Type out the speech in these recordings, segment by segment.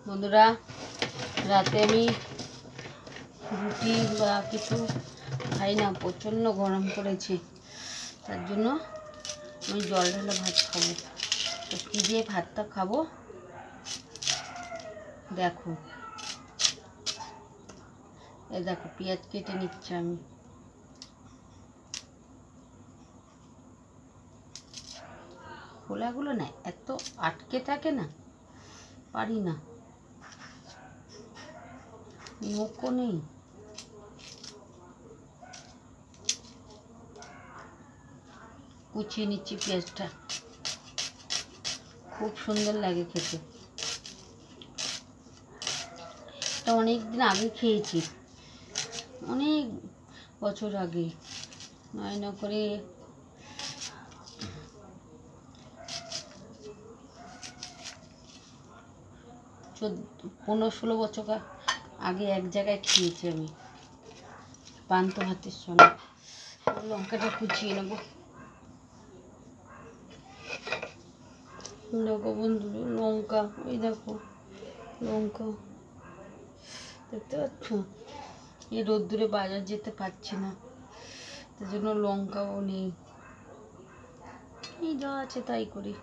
বন্ধুরা, রাতে আমি রুটি বা কিছু খাই না, প্রচণ্ড গরম পড়েছে। তার জন্য আমি জল ঢালা ভাত খাবো। তো কী দিয়ে ভাতটা খাবো দেখো। এই দেখো, পেঁয়াজ কেটে নিচ্ছি আমি। খোলাগুলো না এত আটকে থাকে না, পারি না, নখও নেই। কুচিয়ে নিচ্ছি পেঁয়াজটা, খুব সুন্দর লাগে খেতে। এটা অনেক দিন আগে খেয়েছি, অনেক বছর আগে, নয় করে 15-16 বছর আগে এক জায়গায় খেয়েছি আমি, পান্তা ভাতের সঙ্গে। লঙ্কাটা কুচিয়ে নেবো। দেখো বন্ধু, লঙ্কা, ওই দেখো লঙ্কা, দেখতে পাচ্ছ? এই রোদ্দুরে বাজার যেতে পারছি না, তার জন্য লঙ্কাও নেই। এই যা আছে তাই করি।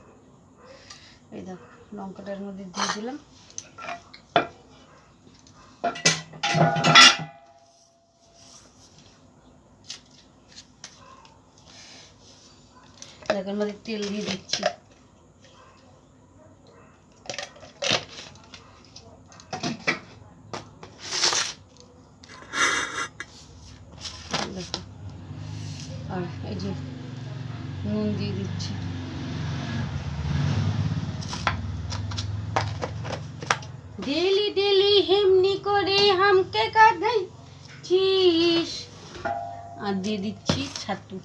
এই দেখো, লঙ্কাটার মধ্যে দিয়ে দিলাম। এর মধ্যে তেল দিয়ে দিচ্ছি। দেখো, আর এই যে নুন দিয়ে দিচ্ছি। ডেলি ডেলি হেমনি করে হামকে কাঁদাইছিস। আর দিয়ে দিচ্ছি ছাতু।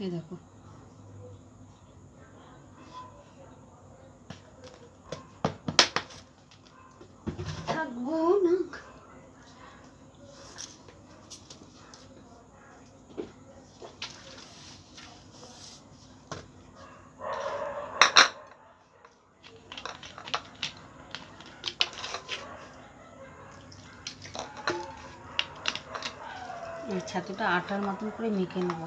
এই দেখো, থাকবো না। এই ছাতুটা আটার মতন করে মেখে নেব।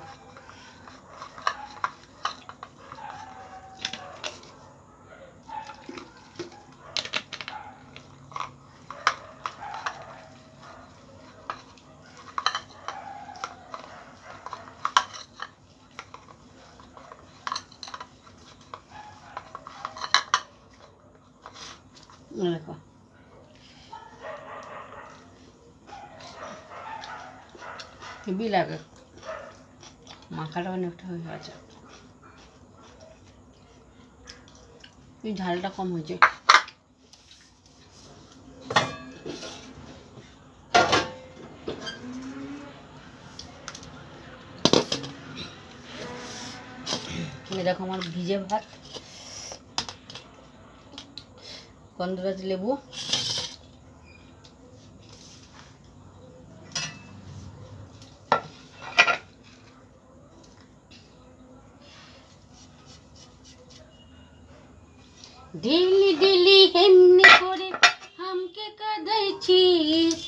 দেখো, হেবি লাগে, মাখাটা অনেকটা হয়ে গেছে। এই ঝালটা কম হয়েছে। দেখো আমার ভিজে ভাত, গন্ধরাজ লেবু, ডেলি ডেলি হেমনি করে হামকে কাঁদাইছিস।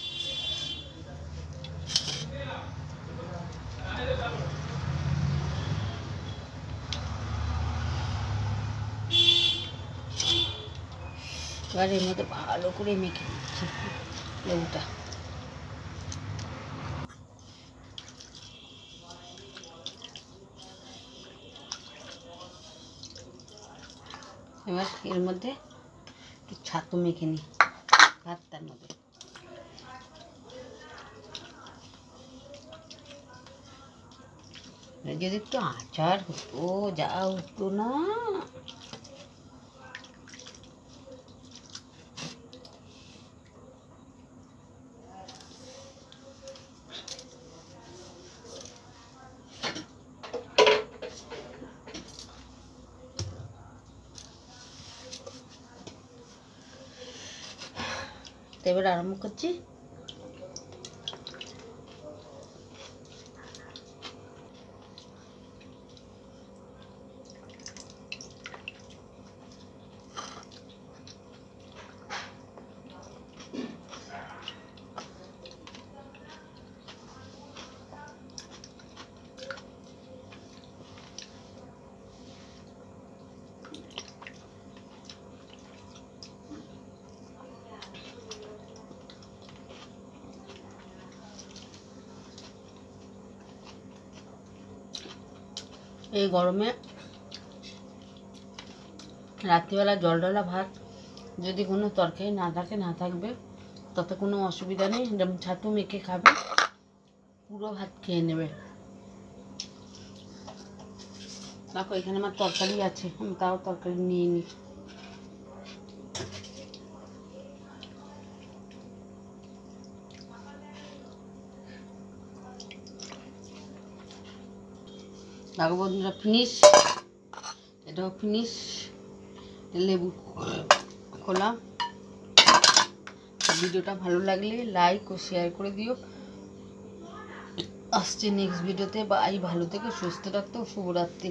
এবার এর মধ্যে ভালো করে মেখে নিচ্ছি লেবুটা। এবার এর মধ্যে একটু ছাতু মেখে নিই ভাতটার মধ্যে। যদি একটু আচার হতো, যা হতো না। এবার আরম্ভ করছি। এই গরমে রাত্রিবেলা জল ঢালা ভাত, যদি কোনো তরকারি না থাকে না থাকবে, তাতে কোনো অসুবিধা নেই। যেমন ছাতু মেখে খাবে, পুরো ভাত খেয়ে নেবে। দেখো এখানে আমার তরকারি আছে, আমি তাও তরকারি নিয়ে নিই। দেখো বন্ধুরা, ফিনিশ, এটাও ফিনিশ। লেবু খোলা। ভিডিওটা ভালো লাগলে লাইক ও শেয়ার করে দিও। আসছে নেক্সট ভিডিওতে। বাই, ভালো থেকো, সুস্থ থাকো, শুভরাত্রি।